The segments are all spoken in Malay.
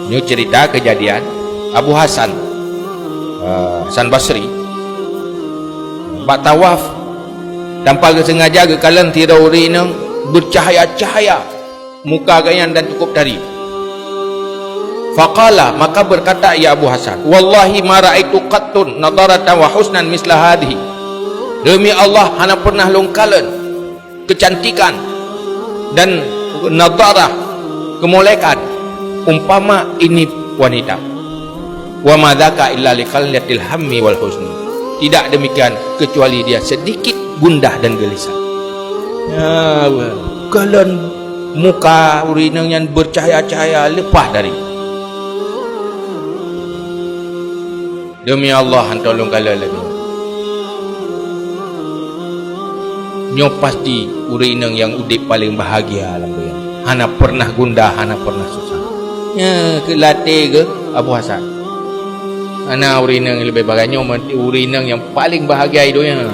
Ini cerita kejadian Abu Hasan Hasan Basri bak tawaf tanpa sengaja ke kalan tirauri nang bercahaya-cahaya muka gayan dan cukup dari. Faqala, maka berkata ya Abu Hasan, wallahi ma raaitu qattun nadaratan wa husnan misla hadhihi. Demi Allah, hana pernah longkalan kecantikan dan nadarah, kemolekan umpama ini wanita. Wa ma dzaka illa li khallatil hammi wal husni. Tidak demikian kecuali dia sedikit gundah dan gelisah. Ya, kalan muka urinang yang bercahaya-cahaya lepas dari. Demi Allah, tolong kala lagi. Nyo pasti urinang yang udip paling bahagia alam dunia. Hana pernah gundah, hana pernah susah. Ya, kelatih ke Abu Hasan. Hana urinang yang lebih bahagia, urinang yang paling bahagia hidupnya.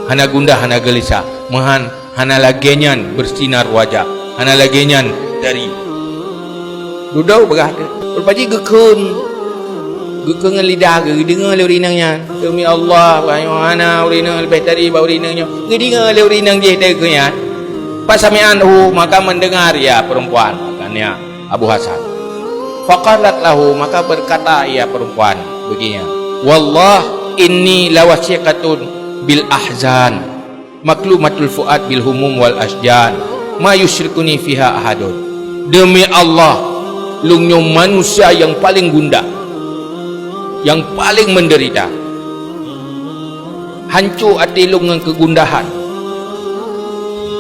Hana gundah, hana gelisah. Mahan, hana lagenyan bersinar wajah. Hana lagenyan dari. Dudau berkata, berpaji gekun. Gekun lidah ke, dengar le urinangnya. Demi Allah, hana urinang lebih dari urinangnya. Dengar le urinang je teganya. Pasami'anhu, maka mendengar ya perempuan. Makanya Abu Hasan. Faqalat lahu, maka berkata ia perempuan begini, wallah inni lawasiqatun bil ahzan maklumatul fuad bil humum wal asjan ma yusyrikuni fiha ahadun. Demi Allah, lungnya manusia yang paling gundah, yang paling menderita, hancur hati lung dengan kegundahan.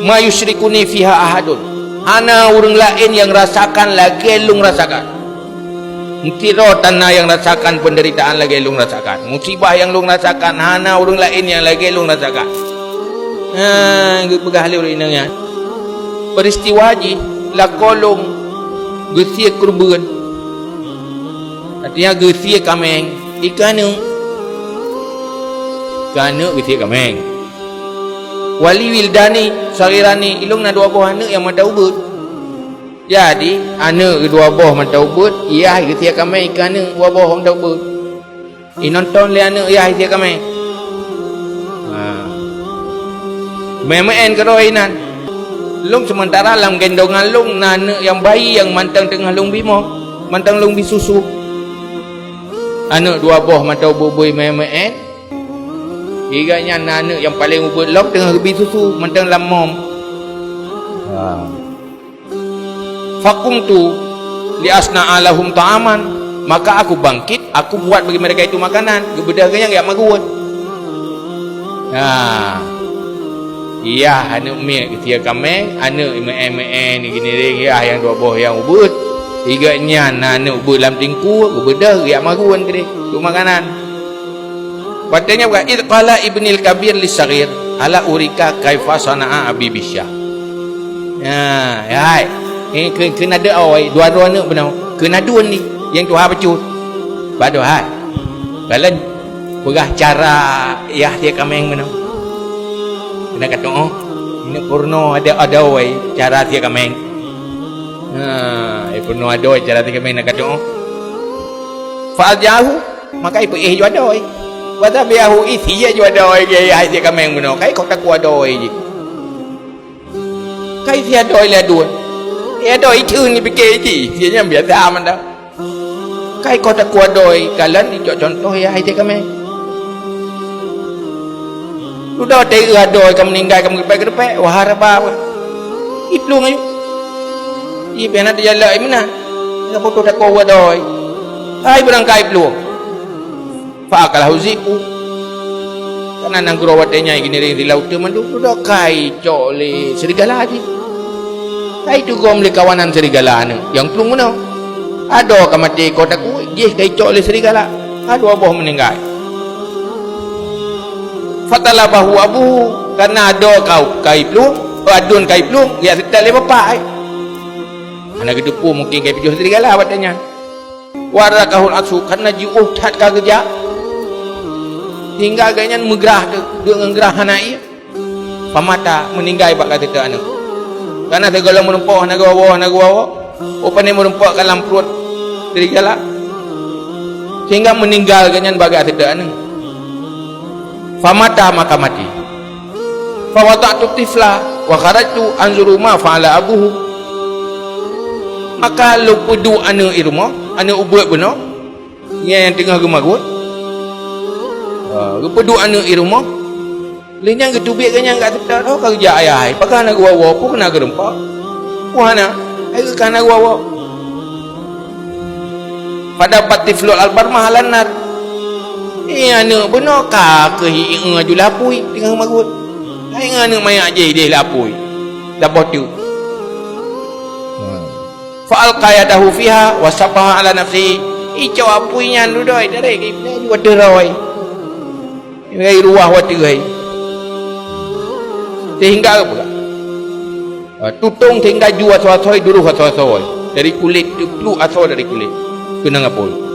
Ma yusyrikuni fiha ahadun, hana orang lain yang rasakan lagi lung rasakan. Mungkin tanah yang rasakan penderitaan lagi lung rasakan, musibah yang lung rasakan, hana orang lain yang lagi lung rasakan. Pegah hari ini peristiwa ji lakolong gesia kurban, artinya gesia kameng ikanu gesia kameng wali wildani sarirani ilung na dua buah anak yang mata ubud. Jadi anak dua buah mata ubud, iya gesia kameng ikanu dua buah mata ubud. Inonton le anak iya gesia kameng. Memain keroinan lung sementara dalam gendongan lung anak yang bayi yang mantang tengah lung bimo, mantang lung bisusu. Anak dua buah mata ubud memain. Iganya anak yang paling ubud lung tengah bisusu, mantang lamom. Faqumtu li asna'a lahum ta'aman, maka aku bangkit, aku buat bagi mereka itu makanan. Gebedaganya enggak maguan. Iya, anak mi ketia kami, anak ime gini ring ya yang dua buah yang ubud. Iganya anak ubud dalam tingku, gebedag enggak maguan gede. Itu makanan. Katanya bukan id qala ibnil kabir lisaghir ala urika kaifa sana'a abi bisyah. Hai. Kena ada awai dua-dua anak benar. Kena dua ni yang Tuhan pecut. Bado hai. Balan pegah cara ya dia kameng benar. Kena kata ini purno ada awai cara dia kameng. Purno ada awai cara dia kameng nak kata fa jahu maka ibu ju ada awai. Wata biahu isi ju ada awai ya dia kameng benar. Kai kau tak ada awai je. Kai dia ada awai lah dua. Doi chư ni fikir je, dia yang biasa man dah. Kai kau tak kuat doi, kalian ni contoh ya hai kami. Sudah tega doi kamu meninggal kamu pergi ke wah harap apa? Iplung ayu. I pena dia jalan mana? Enggak foto tak kuat doi. Hai berangkai iplung. Fa kalah uziku. Karena nang grawatnya gini di laut tu mandu sudah kai cole serigala aja. Itu gom le kawanan serigala yang plung mana ada kamati kotak je kai cok le serigala ada buah meninggal fatalabahu abu karena ada kau kai plung adun kai plung ya tak le bapak anak gedepu mungkin kai pijuh serigala batanya warakahul aksu karena jiuh tat ka kerja hingga agaknya megerah dengan gerah hanai pamata meninggal bak kata anak. Karena segala menumpah nak bawa pandai merempak dalam perut serigala sehingga meninggalkannya bagai tidak ni. Famata maka mati. Fawada'tu tifla wa kharajtu anzuru ma fa'ala abuhu. Maka lu pedu anu irma, anu ubuat benar. Yang tengah gemagut. Lu pedu anu irma. Lenyang ketubik kan yang kat sedar oh kerja ayah. Pakai anak gua pun kena gerempak. Wah nak, ai kana gua. Pada patiflul albar mahalan nar. Anu benar ka ke hiing aju lapui tengah magut. Ai anu mai aje dia lapui. Dapat tu. Fa'al qayadahu fiha wa sabaha ala nafsi. Icau apuinya dudoi dari kita water rawai. Ngai ruah water hai. Sehingga apa? Tutung sehingga jua asoi dulu asoi dari kulit tu asoi dari kulit. Kena ngapoi.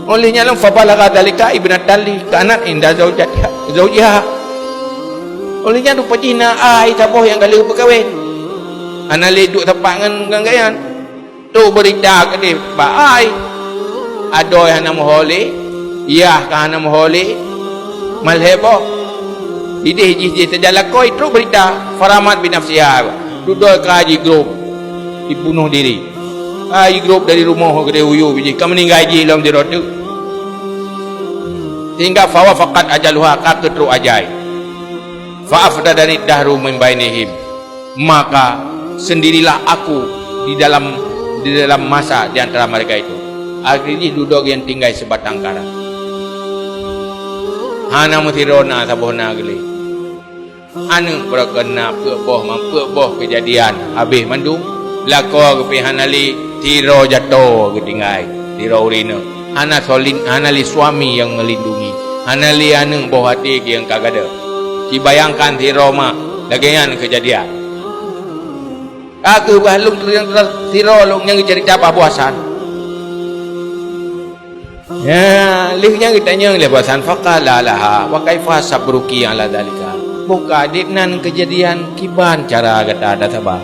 Olehnya lam fabalaga dalika ibnatali kanat inda zaujiha. Olehnya tu pacina ai taboh yang kali berkahwin. Ana leduk tepak ngan gayan. Tu berita ke dia, "Pak ai adoy hana mohole, iya ka hana mohole, malhebo." Idih jih terjalakoi terus berita Faramat bin Nafsiyah duduk ke haji grup dibunuh diri. Haji grup dari rumah ke dia uyu biji kamu meninggal haji dalam dirot tu. Sehingga fawafaqat ajaluha ka ketru ajai. Fa'afda dari dahru min bainihim. Maka sendirilah aku di dalam masa di antara mereka itu. Akhirnya duduk yang tinggal sebatang kara. Hana mutirona sabohna geli. Anu berkena peboh kejadian habis mandung lako ke hanali tiro jatuh ketinggai tiro urina hana solin hanali suami yang melindungi hanali anu boh hati yang kagada dibayangkan tiro ma lagian kejadian aku bahlung tiro lung yang cerita apa puasan ya lihnya kita nyang le puasan faqala laha wa kaifa sabruki ala dalika buka diknan kejadian kiban cara kata ada sabar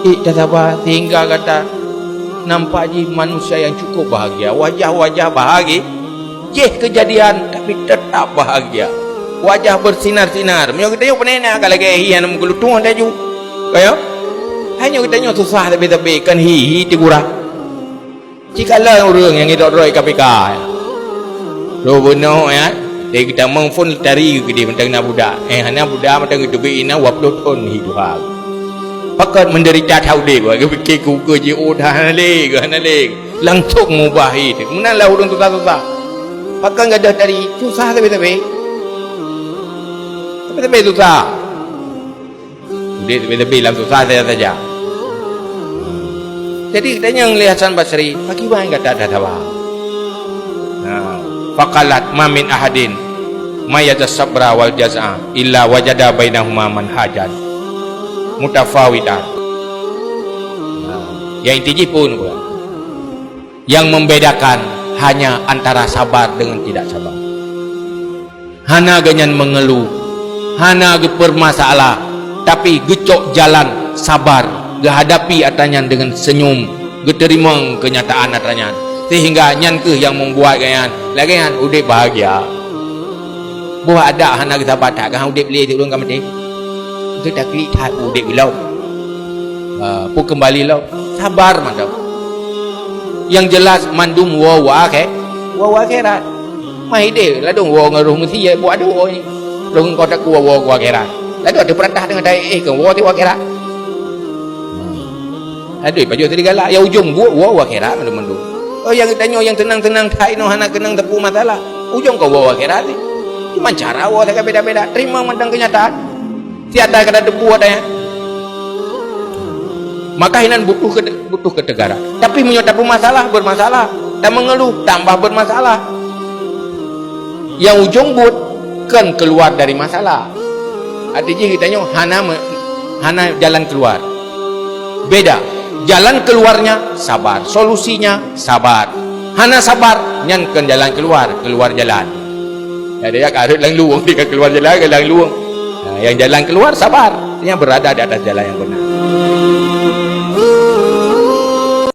dah sabar sehingga kata nampak je manusia yang cukup bahagia wajah-wajah bahagia kejadian tapi tetap bahagia wajah bersinar-sinar menyo kita yo penena kalau lagi hian menggelutung ada ju kayo hanya kita nyo susah tapi kan hi tigura jikalau orang yang hidup roi KPK lo benar ya dia kita mengfon tari ke dia mentang nak budak hana budak mentang itu bina 20 tahun hidup pakat menderita tahu dia ke fikir ku ke je dah hana langsung mubahi tu mana lah urang susah-susah pakat enggak ada tari susah tapi susah dia tapi langsung susah saja jadi katanya ngelihat Hasan Basri bagi bang enggak ada tawa faqalat ma min ahadin mayata sabra wal jazaa illa wajada bainahuma manhajan mutafawidan. Yang intinya pun yang membedakan hanya antara sabar dengan tidak sabar. Hana ganyan mengeluh, hana ge permasalah, tapi gecok jalan sabar, gehadapi atanya dengan senyum, geterima kenyataan atanya. Sehingga nyan ke yang membuat ganyan lagian udip bahagia buah ada hana kita batak kan udip boleh turun kamati kita klik tak udip bilau pu kembali lau sabar mantap yang jelas mandum wa akhirat mai de ladung wa ngaruh mesti ya buat doa ni dong kau tak wa akhirat lalu ada perintah dengan dai ke wa akhirat aduh baju serigala ya ujung wa akhirat mandum oh yang tanya yang tenang-tenang tai no hana kenang tepu masalah ujung kau bawa akhirat ni cuma cara awak tak beda-beda terima mandang kenyataan tiada kada debu ada ya maka hinan butuh ketegaran tapi menyotapu masalah bermasalah dan mengeluh tambah bermasalah yang ujung but kan keluar dari masalah artinya kita tanya hana jalan keluar beda jalan keluarnya sabar, solusinya sabar. Hana sabar, nyankan jalan keluar jalan. Ada yang karut lang luang, dia keluar jalan ke lang luang. Yang jalan keluar sabar, yang berada di atas jalan yang benar.